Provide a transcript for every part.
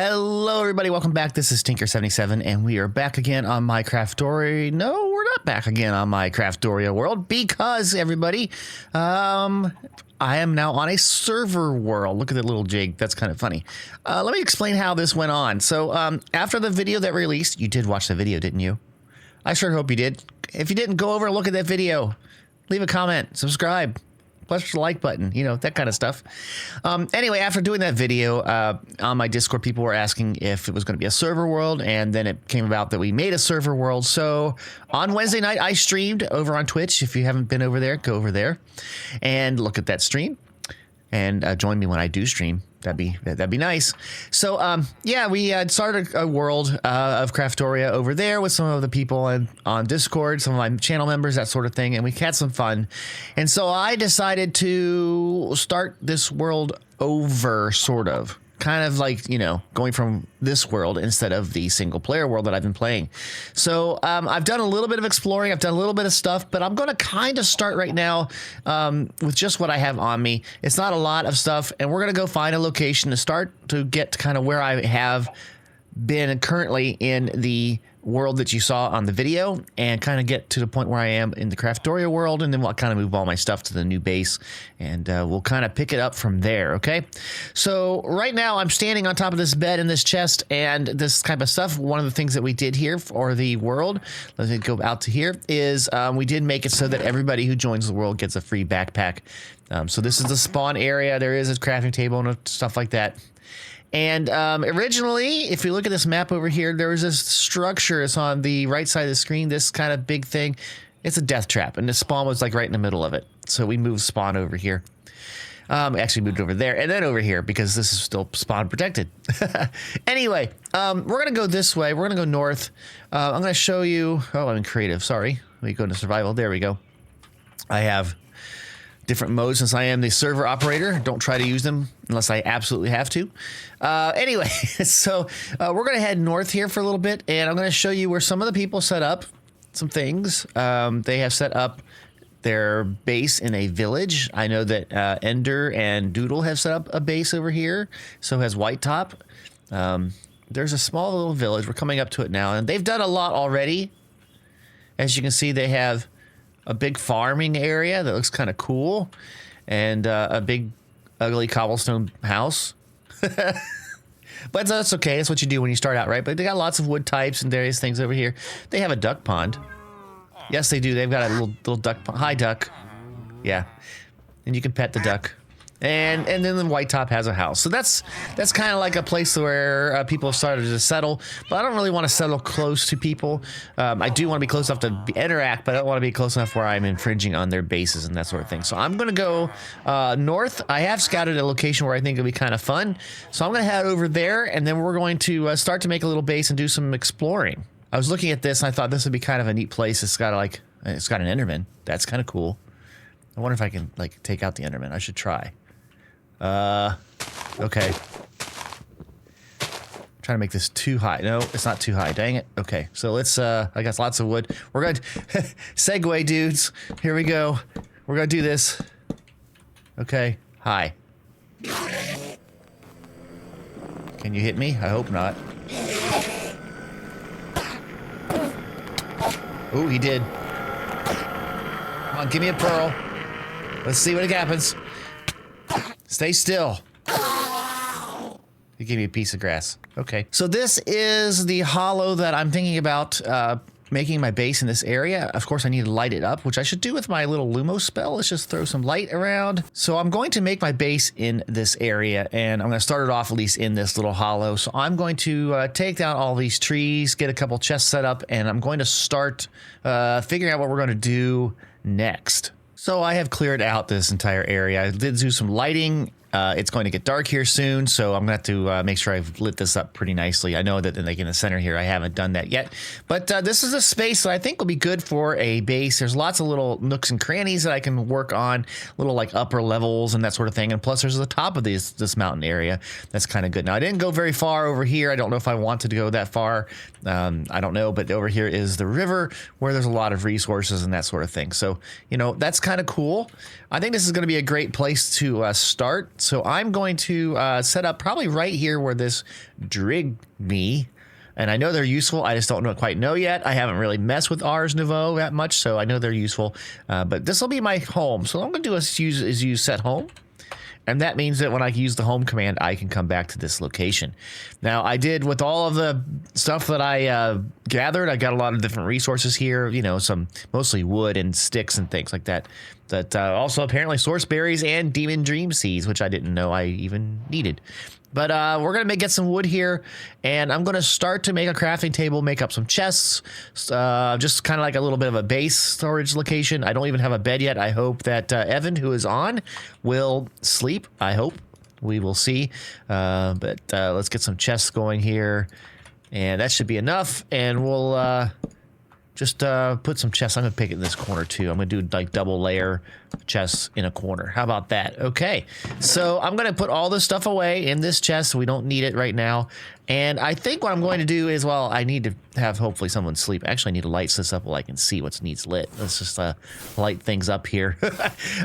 Hello, everybody. Welcome back. This is Tinker77, and we are back again on my Craftoria. No, we're not back again on my Craftoria world because, everybody, I am now on a server world. Look at that little jig. That's kind of funny. Let me explain how this went on. So, after the video that released, you did watch the video, didn't you? I sure hope you did. If you didn't, go over and look at that video. Leave a comment. Subscribe. Push the like button, you know, that kind of stuff. Anyway, after doing that video, on my Discord, people were asking if it was going to be a server world, and then it came about that we made a server world. So on Wednesday night, I streamed over on Twitch. If you haven't been over there, go over there and look at that stream, and join me when I do stream. That'd be nice. So yeah, we started a world of Craftoria over there with some of the people on Discord, some of my channel members, that sort of thing, and we had some fun. And so I decided to start this world over, sort of. Kind of like, you know, going from this world instead of the single player world that I've been playing. So I've done a little bit of exploring. I've done a little bit of stuff, but I'm going to kind of start right now with just what I have on me. It's not a lot of stuff, and we're going to go find a location to start to get to kind of where I have been currently in the world that you saw on the video, and kind of get to the point where I am in the Craftoria world, and then we'll kind of move all my stuff to the new base, and we'll kind of pick it up from there, okay? So right now I'm standing on top of this bed and this chest and this type of stuff. One of the things that we did here for the world, let me go out to here, is we did make it so that everybody who joins the world gets a free backpack. So this is the spawn area. There is a crafting table and stuff like that. And originally, if you look at this map over here, there was this structure. It's on the right side of the screen, this kind of big thing. It's a death trap, and the spawn was like right in the middle of it. So we moved spawn over here. Actually moved over there and then over here because this is still spawn protected. Anyway, we're going to go this way. We're going to go north. I'm going to show you. Oh, I'm in creative. Sorry. Let me go into survival. There we go. I have different modes since I am the server operator. Don't try to use them unless I absolutely have to. Anyway, so we're going to head north here for a little bit, and I'm going to show you where some of the people set up some things. They have set up their base in a village. I know that Ender and Doodle have set up a base over here. So has White Top. There's a small little village. We're coming up to it now, and they've done a lot already. As you can see, they have a big farming area that looks kind of cool, and a big ugly cobblestone house. But that's okay. That's what you do when you start out, right? But they got lots of wood types and various things over here. They have a duck pond. Yes, they do. They've got a little duck pond. Hi, duck. Yeah. And you can pet the duck. And then the White Top has a house. So that's kind of like a place where people have started to settle. But I don't really want to settle close to people. I do want to be close enough to interact, but I don't want to be close enough where I'm infringing on their bases and that sort of thing. So I'm going to go north. I have scouted a location where I think it'll be kind of fun. So I'm going to head over there, and then we're going to start to make a little base and do some exploring. I was looking at this, and I thought this would be kind of a neat place. It's got an Enderman. That's kind of cool. I wonder if I can like take out the Enderman. I should try. Okay. Trying to make this too high. No, it's not too high. Dang it. Okay, so let's, I got lots of wood. We're going to segue, dudes. Here we go. We're going to do this. Okay. Hi. Can you hit me? I hope not. Oh, he did. Come on, give me a pearl. Let's see what happens. Stay still. You gave me a piece of grass. Okay. So this is the hollow that I'm thinking about making my base in this area. Of course, I need to light it up, which I should do with my little Lumos spell. Let's just throw some light around. So I'm going to make my base in this area, and I'm going to start it off at least in this little hollow. So I'm going to take down all these trees, get a couple chests set up, and I'm going to start figuring out what we're going to do next. So I have cleared out this entire area. I did do some lighting. It's going to get dark here soon, so I'm going to have to make sure I've lit this up pretty nicely. I know that like in the center here, I haven't done that yet. But this is a space that I think will be good for a base. There's lots of little nooks and crannies that I can work on, little like upper levels and that sort of thing. And plus there's the top of this mountain area. That's kind of good. Now I didn't go very far over here. I don't know if I wanted to go that far. I don't know, but over here is the river where there's a lot of resources and that sort of thing. So, you know, that's kind of cool. I think this is going to be a great place to start. So I'm going to set up probably right here where this drigged me. And I know they're useful. I just don't quite know yet. I haven't really messed with Ars Nouveau that much, so I know they're useful. But this will be my home. So what I'm going to do is use set home. And that means that when I use the home command, I can come back to this location. Now, I did with all of the stuff that I gathered, I got a lot of different resources here, you know, some mostly wood and sticks and things like that. That also apparently source berries and demon dream seeds, which I didn't know I even needed. But we're going to get some wood here, and I'm going to start to make a crafting table, make up some chests, just kind of like a little bit of a base storage location. I don't even have a bed yet. I hope that Evan, who is on, will sleep. I hope. We will see. But let's get some chests going here, and that should be enough, and we'll just put some chests. I'm going to pick it in this corner, too. I'm going to do like double layer chests in a corner. How about that? Okay. So I'm going to put all this stuff away in this chest. We don't need it right now. And I think what I'm going to do is, well, I need to have hopefully someone sleep. Actually, I need to light this up while I can see what needs lit. Let's just light things up here.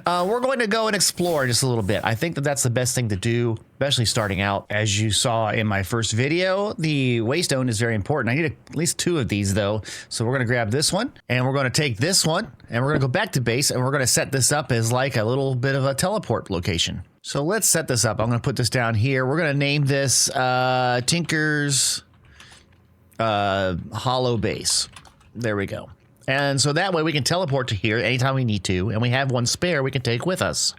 We're going to go and explore just a little bit. I think that that's the best thing to do, especially starting out. As you saw in my first video, the waystone is very important. I need at least 2 of these, though. So we're going to grab this one, and we're going to take this one, and we're going to go back to base, and we're going to set this up as like a little bit of a teleport location. So let's set this up. I'm going to put this down here. We're going to name this Tinker's Hollow Base. There we go. And so that way we can teleport to here anytime we need to, and we have one spare we can take with us.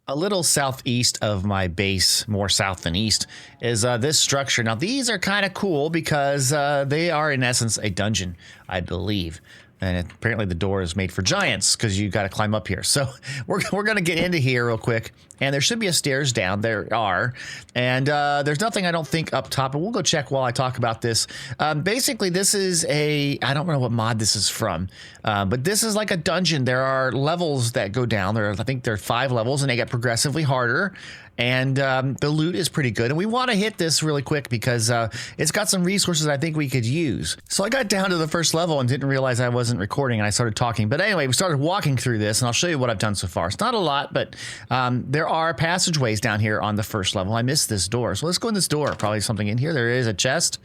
A little southeast of my base, more south than east, is this structure. Now, these are kind of cool because they are, in essence, a dungeon, I believe. And apparently the door is made for giants because you got to climb up here. So we're going to get into here real quick. And there should be a stairs down. There are. And there's nothing, I don't think, up top. But we'll go check while I talk about this. Basically, this is I don't know what mod this is from. But this is like a dungeon. There are levels that go down. I think there are 5 levels, and they get progressively harder. And the loot is pretty good. And we want to hit this really quick because it's got some resources I think we could use. So I got down to the first level and didn't realize I wasn't recording, and I started talking. But anyway, we started walking through this, and I'll show you what I've done so far. It's not a lot, but there are passageways down here on the first level. I missed this door. So let's go in this door. Probably something in here. There is a chest.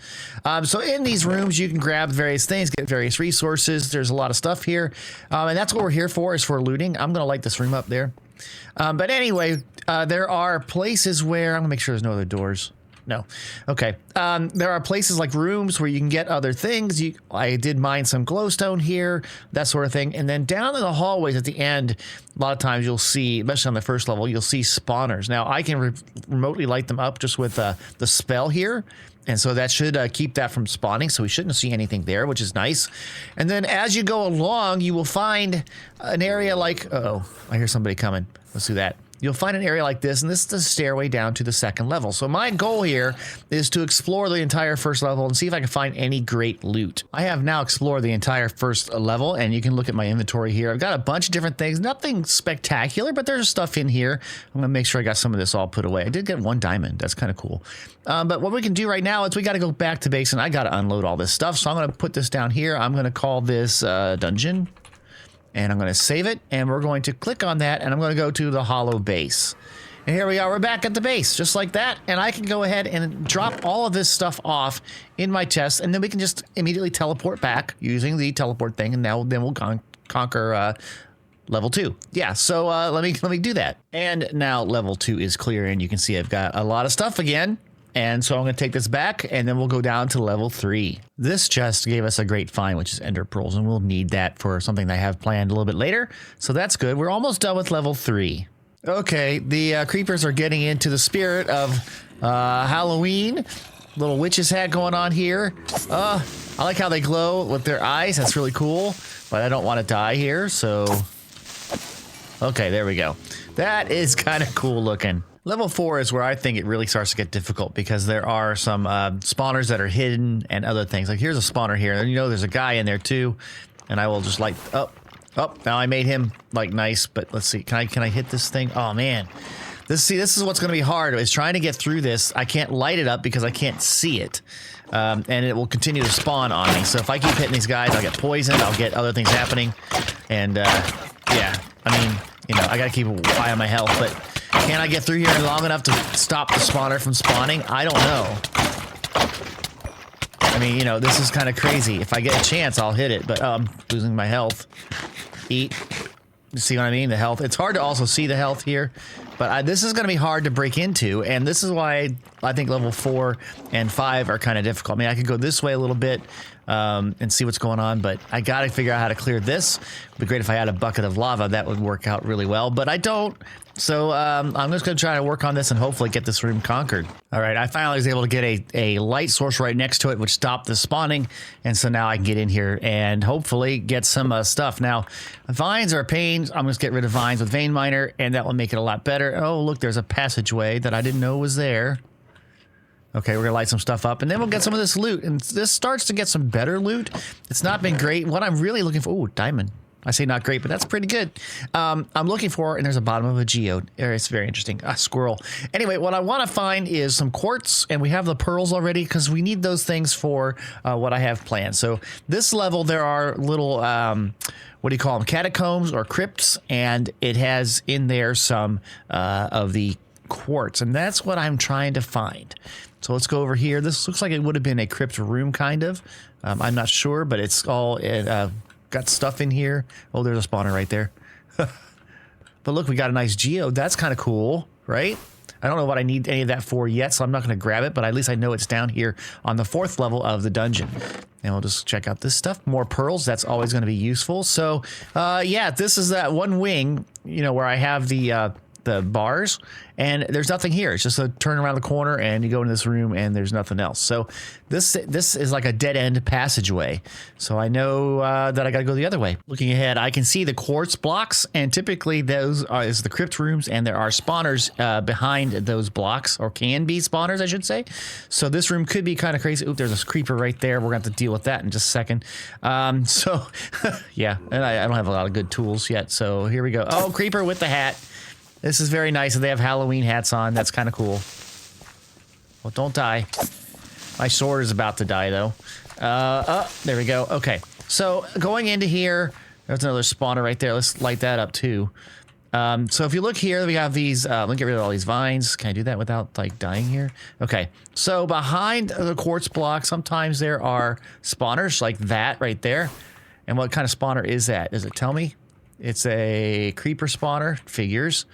So in these rooms, you can grab various things, get various resources. There's a lot of stuff here. And that's what we're here for, is for looting. I'm going to light this room up there. But anyway, there are places where I'm gonna make sure there's no other doors. No. Okay. There are places like rooms where you can get other things. I did mine some glowstone here, that sort of thing. And then down in the hallways at the end, a lot of times you'll see, especially on the first level, you'll see spawners. Now I can remotely light them up just with the spell here. And so that should keep that from spawning, so we shouldn't see anything there, which is nice. And then as you go along, you will find an area like, uh-oh, I hear somebody coming. Let's do that. You'll find an area like this, and this is the stairway down to the second level. So my goal here is to explore the entire first level and see if I can find any great loot. I have now explored the entire first level, and you can look at my inventory here. I've got a bunch of different things, nothing spectacular, but there's stuff in here. I'm gonna make sure I got some of this all put away. I did get 1 diamond, that's kind of cool. But what we can do right now is we gotta go back to base, and I gotta unload all this stuff. So I'm gonna put this down here. I'm gonna call this dungeon. And I'm going to save it, and we're going to click on that, and I'm going to go to the hollow base. And here we are, we're back at the base, just like that. And I can go ahead and drop all of this stuff off in my chest, and then we can just immediately teleport back using the teleport thing, and then we'll conquer level 2. Yeah, so let me do that. And now level 2 is clear, and you can see I've got a lot of stuff again. And so I'm going to take this back, and then we'll go down to level 3. This chest gave us a great find, which is ender pearls, and we'll need that for something that I have planned a little bit later. So that's good. We're almost done with level 3. Okay, the creepers are getting into the spirit of Halloween. Little witch's hat going on here. I like how they glow with their eyes. That's really cool, but I don't want to die here, so... Okay, there we go. That is kind of cool looking. Level 4 is where I think it really starts to get difficult because there are some spawners that are hidden and other things. Like here's a spawner here, and you know there's a guy in there too. And I will just like, oh, now I made him like nice, but let's see, can I hit this thing? Oh man, this is what's going to be hard is trying to get through this. I can't light it up because I can't see it, and it will continue to spawn on me. So if I keep hitting these guys, I'll get poisoned. I'll get other things happening, and yeah, I mean, You know, I gotta keep an eye on my health, but can I get through here long enough to stop the spawner from spawning? I don't know. I mean, you know, this is kind of crazy. If I get a chance, I'll hit it, but I'm losing my health. Eat. You see what I mean? The health. It's hard to also see the health here, but this is going to be hard to break into, and this is why I think level 4 and 5 are kind of difficult. I mean, I could go this way a little bit and see what's going on, but I got to figure out how to clear this. It'd be great if I had a bucket of lava. That would work out really well, but I don't. So I'm just going to try to work on this and hopefully get this room conquered. All right, I finally was able to get a light source right next to it, which stopped the spawning. And so now I can get in here and hopefully get some stuff. Now, vines are a pain. I'm going to get rid of vines with Vein Miner, and that will make it a lot better. Oh, look, there's a passageway that I didn't know was there. Okay, we're going to light some stuff up, and then we'll get some of this loot. And this starts to get some better loot. It's not been great. What I'm really looking for... Oh, diamond. I say not great, but that's pretty good. I'm looking for, and there's a bottom of a geode. It's very interesting. A squirrel. Anyway, what I want to find is some quartz, and we have the pearls already because we need those things for what I have planned. So this level, there are little, what do you call them, catacombs or crypts, and it has in there some of the quartz, and that's what I'm trying to find. So let's go over here. This looks like it would have been a crypt room, kind of. I'm not sure, but it's all... got stuff in here. Oh, there's a spawner right there. But look, we got a nice geode. That's kind of cool, right? I don't know what I need any of that for yet, so I'm not going to grab it, but at least I know it's down here on the 4th level of the dungeon. And we'll just check out this stuff. More pearls. That's always going to be useful. So, yeah, this is that one wing, you know, where I have the bars, and there's nothing here. It's just a turn around the corner and you go into this room and there's nothing else. So this is like a dead end passageway. So I know that I got to go the other way. Looking ahead, I can see the quartz blocks, and typically those is the crypt rooms, and there are spawners behind those blocks, or can be spawners, I should say. So this room could be kind of crazy. Oop, there's a creeper right there. We're going to have to deal with that in just a second. So yeah, and I don't have a lot of good tools yet. So here we go. Oh, creeper with the hat. This is very nice, and they have Halloween hats on. That's kind of cool. Well, don't die. My sword is about to die, though. There we go. Okay, so going into here, there's another spawner right there. Let's light that up, too. So if you look here, we have these... let me get rid of all these vines. Can I do that without, like, dying here? Okay, so behind the quartz block, sometimes there are spawners like that right there. And what kind of spawner is that? Does it tell me? It's a creeper spawner, figures,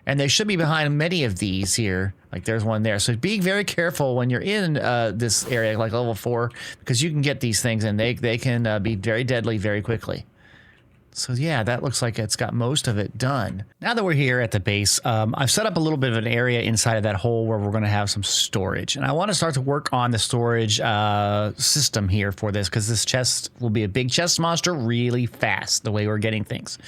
and they should be behind many of these here. Like there's one there. So be very careful when you're in this area, like level 4, because you can get these things and they can be very deadly very quickly. So yeah, that looks like it's got most of it done. Now that we're here at the base, I've set up a little bit of an area inside of that hole where we're going to have some storage. And I want to start to work on the storage system here for this, because this chest will be a big chest monster really fast, the way we're getting things.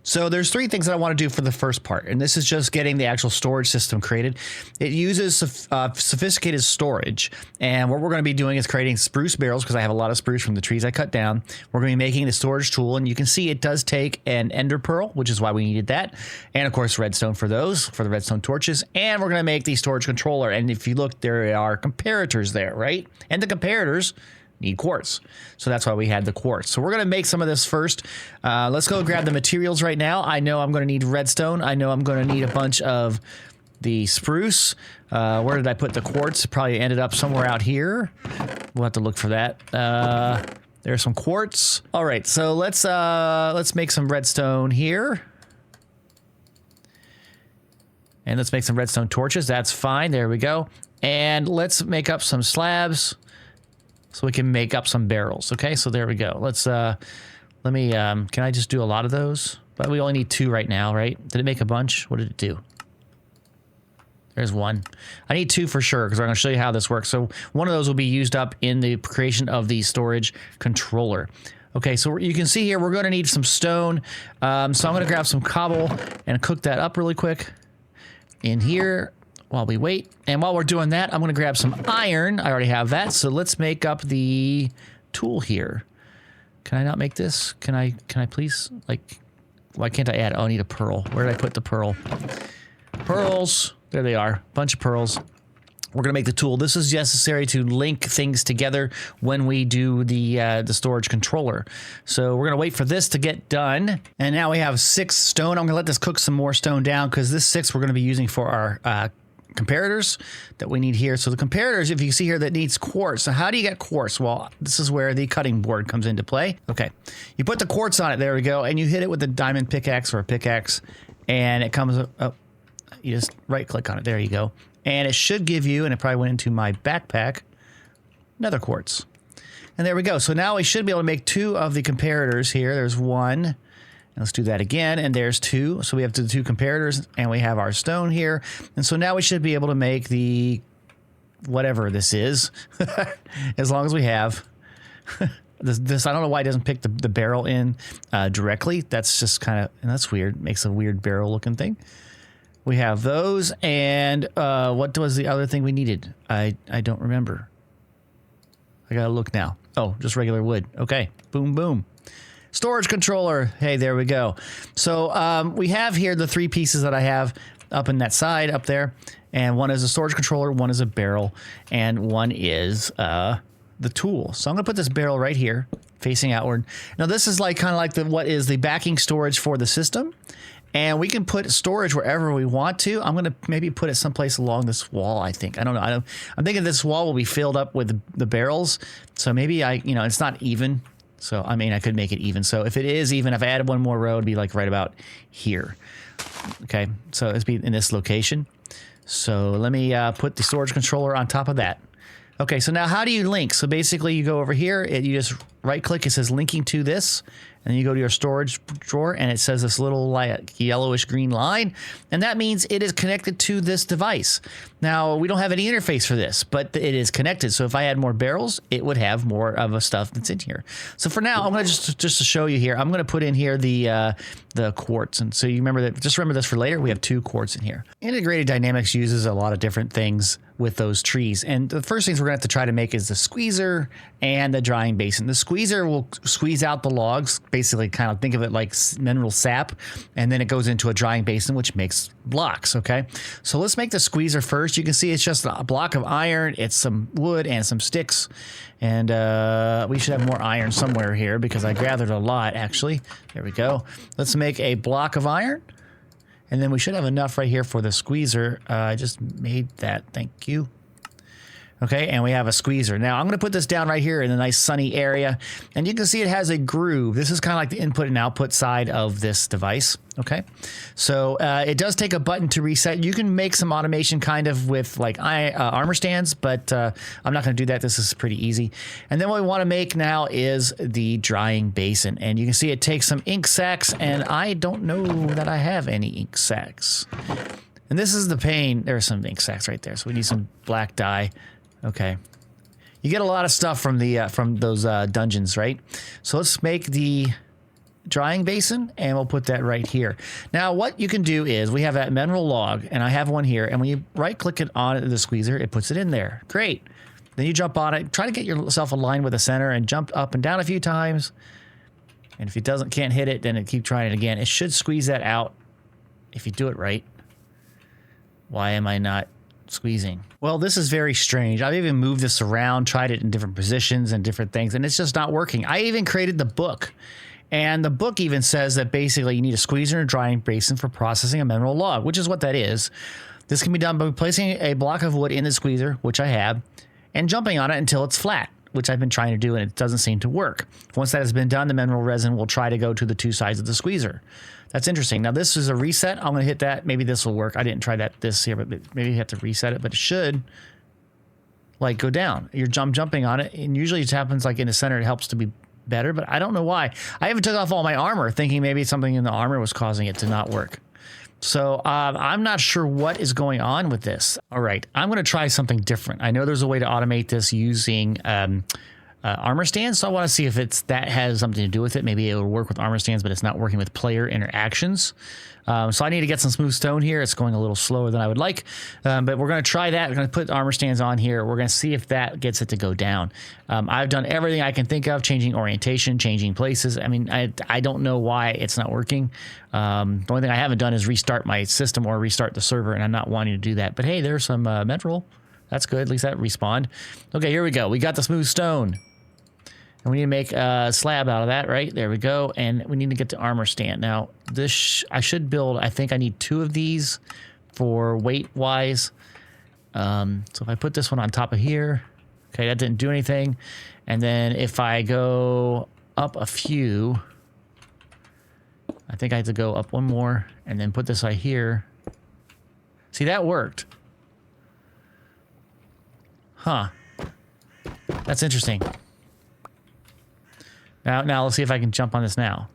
So there's 3 things that I want to do for the first part, and this is just getting the actual storage system created. It uses sophisticated storage, and what we're going to be doing is creating spruce barrels, because I have a lot of spruce from the trees I cut down. We're going to be making the storage tool, and you can see it does take an ender pearl, which is why we needed that, and of course redstone for those, for the redstone torches. And we're going to make the storage controller, and if you look, there are comparators there, right? And the comparators need quartz, so that's why we had the quartz. So we're going to make some of this first. Let's go grab the materials right now. I know I'm going to need redstone. I know I'm going to need a bunch of the spruce. Where did I put the quartz? Probably ended up somewhere out here. We'll have to look for that. There's some quartz. All right, so let's make some redstone here. And let's make some redstone torches. That's fine. There we go. And let's make up some slabs so we can make up some barrels. Okay, so there we go. Let's let me can I just do a lot of those? But we only need 2 right now, right? Did it make a bunch? What did it do? There's 1. I need 2 for sure, because I'm going to show you how this works. So one of those will be used up in the creation of the storage controller. Okay, so you can see here we're going to need some stone. So I'm going to grab some cobble and cook that up really quick in here while we wait. And while we're doing that, I'm going to grab some iron. I already have that. So let's make up the tool here. Can I not make this? Can I please? Like, why can't I add? Oh, I need a pearl. Where did I put the pearl? Pearls. There they are. Bunch of pearls. we're going to make the tool. This is necessary to link things together when we do the storage controller. So we're going to wait for this to get done. And now we have 6 stone. I'm going to let this cook some more stone down because this 6 we're going to be using for our comparators that we need here. So the comparators, if you see here, that needs quartz. So how do you get quartz? Well, this is where the cutting board comes into play. Okay, you put the quartz on it. There we go. And you hit it with a diamond pickaxe or a pickaxe, and it comes up. You just right click on it. There you go. And it should give you, and it probably went into my backpack, another quartz. And there we go. So now we should be able to make 2 of the comparators here. There's 1. And let's do that again. And there's 2. So we have the 2 comparators, and we have our stone here. And so now we should be able to make the whatever this is, as long as we have this. I don't know why it doesn't pick the barrel in directly. That's just kind of, and that's weird. It makes a weird barrel looking thing. We have those, and what was the other thing we needed? I don't remember. I gotta look now. Oh, just regular wood. Okay, boom, boom. Storage controller. Hey, there we go. So we have here the 3 pieces that I have up in that side up there, and one is a storage controller, one is a barrel, and one is the tool. So I'm gonna put this barrel right here, facing outward. Now this is like kind of like what is the backing storage for the system. And we can put storage wherever we want to. I'm going to maybe put it someplace along this wall, I think. I don't know. I'm thinking this wall will be filled up with the barrels. So maybe it's not even. So, I mean, I could make it even. So if it is even, if I added one more row, it'd be like right about here. Okay. So it'd be in this location. So let me put the storage controller on top of that. Okay. So now how do you link? So basically you go over here, you just right click. It says linking to this. And you go to your storage drawer, and it says this little like yellowish green line, and that means it is connected to this device. Now, we don't have any interface for this, but it is connected. So if I add more barrels, it would have more of a stuff that's in here. So for now, I'm going to just to show you here, I'm going to put in here the quartz. And so you remember that, just remember this for later, we have 2 quartz in here. Integrated Dynamics uses a lot of different things with those trees. And the first things we're going to have to try to make is the squeezer and the drying basin. The squeezer will squeeze out the logs, basically kind of think of it like mineral sap, and then it goes into a drying basin, which makes blocks, okay? So let's make the squeezer first. You can see it's just a block of iron, it's some wood and some sticks, and we should have more iron somewhere here because I gathered a lot, actually. There we go. Let's make a block of iron. And then we should have enough right here for the squeezer. I just made that. Thank you. Okay, and we have a squeezer. Now, I'm going to put this down right here in a nice sunny area. And you can see it has a groove. This is kind of like the input and output side of this device. Okay, so it does take a button to reset. You can make some automation kind of with like armor stands, but I'm not going to do that. This is pretty easy. And then what we want to make now is the drying basin. And you can see it takes some ink sacks, and I don't know that I have any ink sacks. And this is the pain. There's some ink sacks right there. So we need some black dye. Okay. You get a lot of stuff from the from those dungeons, right? So let's make the drying basin, and we'll put that right here. Now, what you can do is we have that mineral log, and I have one here, and when you right-click it on the squeezer, it puts it in there. Great. Then you jump on it. Try to get yourself aligned with the center and jump up and down a few times. And if it can't hit it, then keep trying it again. It should squeeze that out if you do it right. Why am I not squeezing? Well, this is very strange. I've even moved this around, tried it in different positions and different things, and it's just not working. I even created the book, and the book even says that basically you need a squeezer and a drying basin for processing a mineral log, which is what that is. This can be done by placing a block of wood in the squeezer, which I have, and jumping on it until it's flat, which I've been trying to do, and it doesn't seem to work. Once that has been done, the mineral resin will try to go to the 2 sides of the squeezer. That's interesting. Now, this is a reset. I'm going to hit that. Maybe this will work. I didn't try this here, but maybe you have to reset it, but it should like go down. You're jumping on it, and usually it happens like in the center. It helps to be better, but I don't know why. I even took off all my armor, thinking maybe something in the armor was causing it to not work. So I'm not sure what is going on with this. All right, I'm going to try something different. I know there's a way to automate this using armor stands, so I want to see if that has something to do with it. Maybe it'll work with armor stands, but it's not working with player interactions. So I need to get some smooth stone here. It's going a little slower than I would like, but we're going to try that. We're going to put armor stands on here. We're going to see if that gets it to go down. I've done everything I can think of, changing orientation, changing places. I mean, I don't know why it's not working. The only thing I haven't done is restart my system or restart the server, and I'm not wanting to do that. But hey, there's some mineral. That's good. At least that respawned. Okay, here we go. We got the smooth stone. And we need to make a slab out of that, right? There we go. And we need to get the armor stand. Now, this I should build, I think I need 2 of these for weight-wise. So if I put this one on top of here, okay, that didn't do anything. And then if I go up a few, I think I have to go up one more and then put this right here. See, that worked. Huh. That's interesting. Now let's see if I can jump on this now.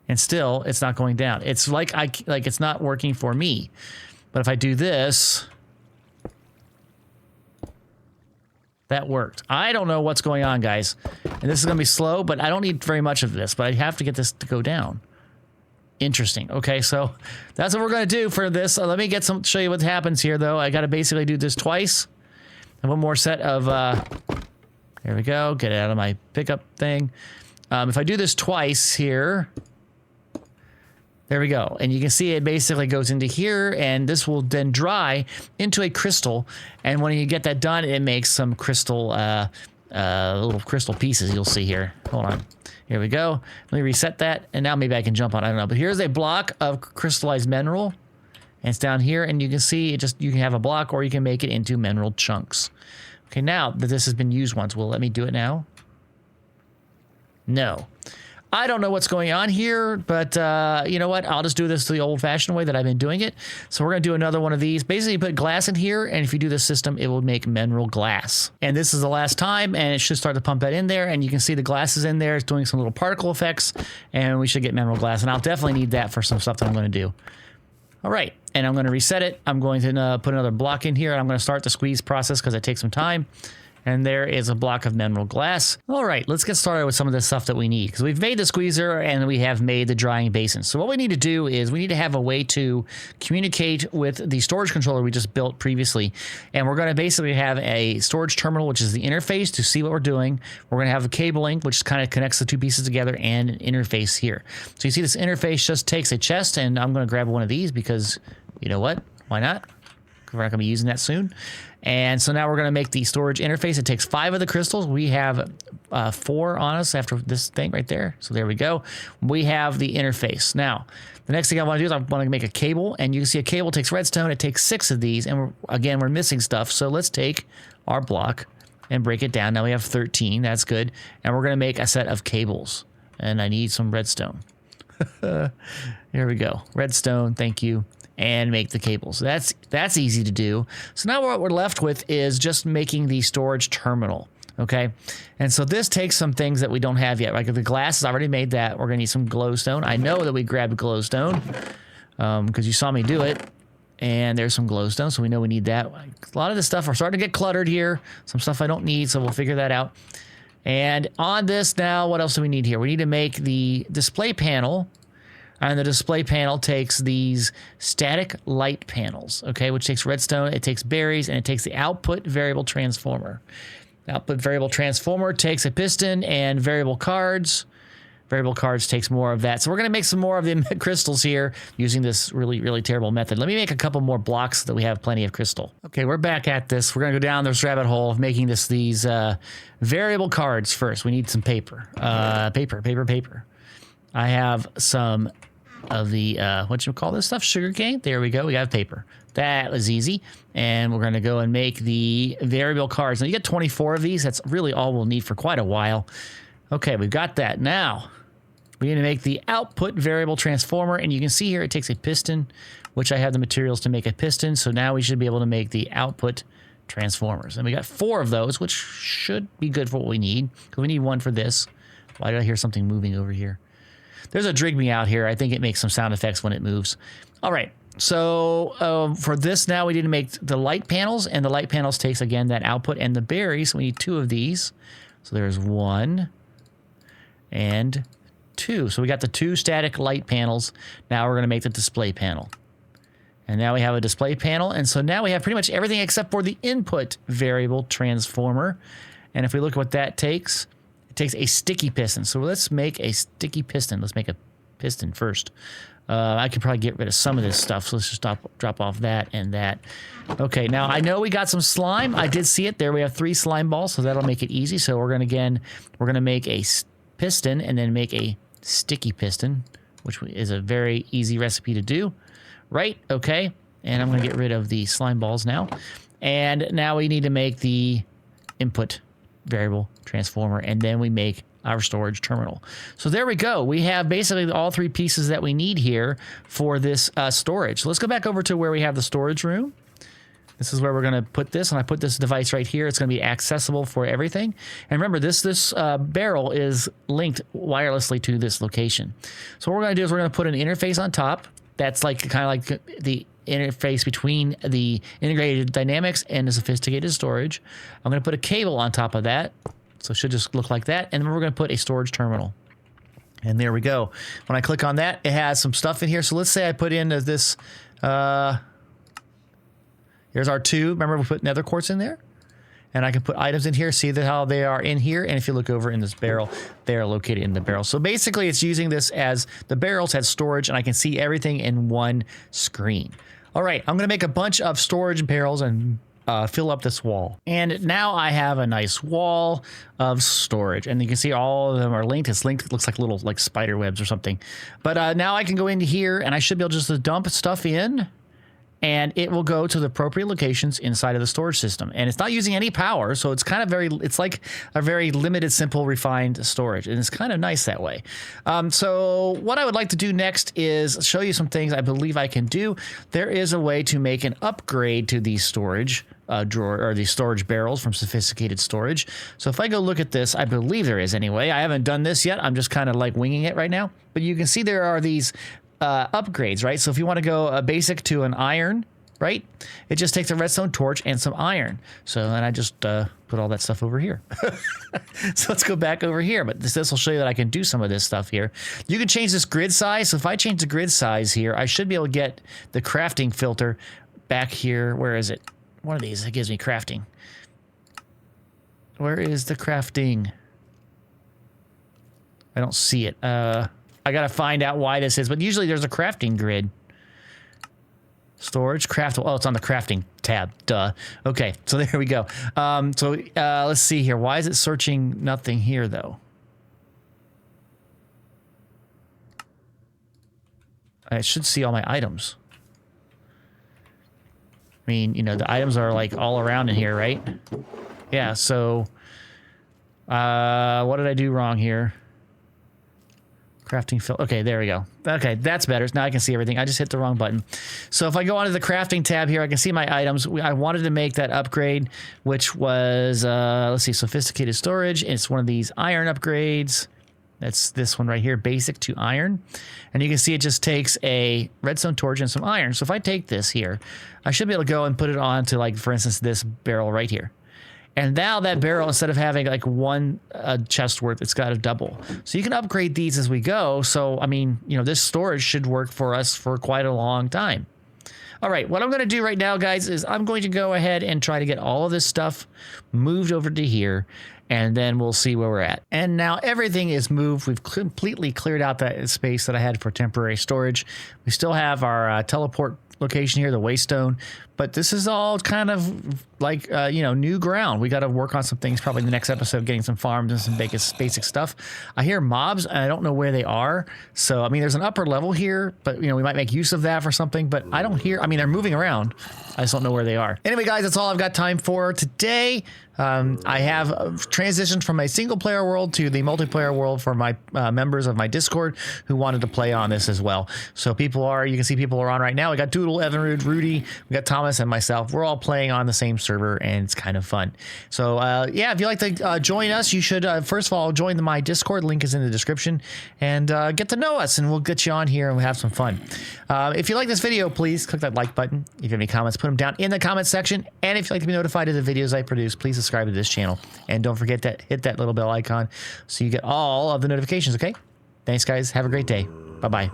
And still, it's not going down. It's like it's not working for me. But if I do this, that worked. I don't know what's going on, guys. And this is going to be slow, but I don't need very much of this. But I have to get this to go down. Interesting. Okay, so that's what we're going to do for this. Let me show you what happens here, though. I got to basically do this twice. And one more set of... there we go. Get it out of my pickup thing. If I do this twice here... There we go. And you can see it basically goes into here, and this will then dry into a crystal. And when you get that done, it makes some crystal, little crystal pieces you'll see here. Hold on. Here we go. Let me reset that, and now maybe I can jump on. I don't know. But here's a block of crystallized mineral, and it's down here, and you can see you can have a block, or you can make it into mineral chunks. Okay, now that this has been used once, will it let me do it now? No. I don't know what's going on here, but you know what? I'll just do this the old-fashioned way that I've been doing it. So we're going to do another one of these. Basically, you put glass in here, and if you do this system, it will make mineral glass. And this is the last time, and it should start to pump that in there, and you can see the glass is in there. It's doing some little particle effects, and we should get mineral glass. And I'll definitely need that for some stuff that I'm going to do. All right, and I'm going to reset it. I'm going to put another block in here, and I'm going to start the squeeze process because it takes some time. And there is a block of mineral glass. All right, let's get started with some of the stuff that we need. Because we've made the squeezer and we have made the drying basin. So what we need to do is we need to have a way to communicate with the storage controller we just built previously. And we're going to basically have a storage terminal, which is the interface to see what we're doing. We're going to have a cabling, which kind of connects the two pieces together, and an interface here. So you see this interface just takes a chest, and I'm going to grab one of these because, you know what? Why not? We're not going to be using that soon. And so now we're going to make the storage interface. It takes 5 of the crystals. We have 4 on us after this thing right there. So there we go. We have the interface. Now, the next thing I want to do is I want to make a cable. And you can see a cable takes redstone. It takes 6 of these. And we're missing stuff. So let's take our block and break it down. Now we have 13. That's good. And we're going to make a set of cables. And I need some redstone. Here we go. Redstone. Thank you. And make the cables. That's easy to do. So now what we're left with is just making the storage terminal. Okay, and so this takes some things that we don't have yet. Like the glass is already made that. We're gonna need some glowstone. I know that we grabbed glowstone because you saw me do it. And there's some glowstone, so we know we need that. A lot of this stuff are starting to get cluttered here. Some stuff I don't need, so we'll figure that out. And on this now, what else do we need here? We need to make the display panel. And the display panel takes these static light panels, okay, which takes redstone, it takes berries, and it takes the output variable transformer. The output variable transformer takes a piston and variable cards. Variable cards takes more of that. So we're going to make some more of the crystals here using this really, really terrible method. Let me make a couple more blocks so that we have plenty of crystal. Okay, we're back at this. We're going to go down this rabbit hole of making these variable cards first. We need some paper. Paper. I have some of the, what you call this stuff? Sugarcane? There we go. We got paper. That was easy. And we're going to go and make the variable cards. Now, you get 24 of these. That's really all we'll need for quite a while. Okay, we've got that. Now, we're going to make the output variable transformer. And you can see here it takes a piston, which I have the materials to make a piston. So now we should be able to make the output transformers. And we got 4 of those, which should be good for what we need. Because we need one for this. Why did I hear something moving over here? There's a Drigme out here. I think it makes some sound effects when it moves. All right. So for this now, we need to make the light panels. And the light panels takes, again, that output. And the berries, we need 2 of these. So there's 1 and 2. So we got the 2 static light panels. Now we're going to make the display panel. And now we have a display panel. And so now we have pretty much everything except for the input variable transformer. And if we look at what that takes... It takes a sticky piston. So let's make a sticky piston. Let's make a piston first. I can probably get rid of some of this stuff. So let's just drop off that and that. Okay, now I know we got some slime. I did see it there. We have 3 slime balls, so that'll make it easy. So we're gonna make a piston and then make a sticky piston, which is a very easy recipe to do. Right? Okay. And I'm gonna get rid of the slime balls now. And now we need to make the input variable transformer, and then we make our storage terminal. So there we go. We have basically all 3 pieces that we need here for this storage. So let's go back over to where we have the storage room. This is where we're going to put this, and I put this device right here. It's going to be accessible for everything. And remember, this barrel is linked wirelessly to this location. So what we're going to do is we're going to put an interface on top. That's like kind of like the interface between the integrated dynamics and the sophisticated storage. I'm going to put a cable on top of that. So it should just look like that. And then we're going to put a storage terminal. And there we go. When I click on that, it has some stuff in here. So let's say I put in this, here's our 2. Remember, we put nether quartz in there? And I can put items in here, see how they are in here. And if you look over in this barrel, they are located in the barrel. So basically, it's using this as the barrels had storage, and I can see everything in one screen. All right, I'm going to make a bunch of storage barrels and fill up this wall. And now I have a nice wall of storage, and you can see all of them are linked. It's linked. It looks like little spider webs or something. But now I can go into here, and I should be able just to dump stuff in, and it will go to the appropriate locations inside of the storage system. And it's not using any power, so it's kind of it's like a very limited, simple, refined storage. And it's kind of nice that way. So what I would like to do next is show you some things I believe I can do. There is a way to make an upgrade to these storage drawer, or these storage barrels from sophisticated storage. So if I go look at this, I believe there is anyway. I haven't done this yet. I'm just kind of like winging it right now. But you can see there are these upgrades, right? So if you want to go a basic to an iron, right? It just takes a redstone torch and some iron. So then I just put all that stuff over here. So let's go back over here. But this will show you that I can do some of this stuff here. You can change this grid size. So if I change the grid size here, I should be able to get the crafting filter back here. Where is it? One of these, it gives me crafting. Where is the crafting? I don't see it. I got to find out why this is, but usually there's a crafting grid. Storage, craft. Oh, it's on the crafting tab. Duh. Okay, so there we go. Let's see here. Why is it searching nothing here, though? I should see all my items. I mean, you know, the items are like all around in here, right? Yeah, so what did I do wrong here? Crafting fill. Okay, there we go. Okay, that's better. Now I can see everything. I just hit the wrong button. So if I go onto the crafting tab here, I can see my items. I wanted to make that upgrade, which was, let's see, sophisticated storage. It's one of these iron upgrades. That's this one right here, basic to iron. And you can see it just takes a redstone torch and some iron. So if I take this here, I should be able to go and put it onto, like, for instance, this barrel right here. And now that barrel, instead of having like one chest worth, it's got a double. So you can upgrade these as we go. So, I mean, you know, this storage should work for us for quite a long time. All right, what I'm going to do right now, guys, is I'm going to go ahead and try to get all of this stuff moved over to here, and then we'll see where we're at. And now everything is moved. We've completely cleared out that space that I had for temporary storage. We still have our teleport location here, the waystone, but this is all kind of like, you know, new ground. We got to work on some things probably in the next episode, getting some farms and some basic stuff. I hear mobs, and I don't know where they are. So, I mean, there's an upper level here, but, you know, we might make use of that for something, but I don't hear, I mean, they're moving around. I just don't know where they are. Anyway, guys, that's all I've got time for today. I have transitioned from a single player world to the multiplayer world for my members of my Discord who wanted to play on this as well. So people are, you can see people are on right now. We got Doodle, Evanrude, Rudy, we got Thomas and myself. We're all playing on the same server, and it's kind of fun. So yeah, if you'd like to join us, you should first of all join my Discord. Link is in the description, and get to know us, and we'll get you on here and we'll have some fun. If you like this video, please click that like button. If you have any comments, put them down in the comment section. And if you'd like to be notified of the videos I produce, please subscribe to this channel, and don't forget to hit that little bell icon so you get all of the notifications. Okay, thanks guys, have a great day. Bye bye.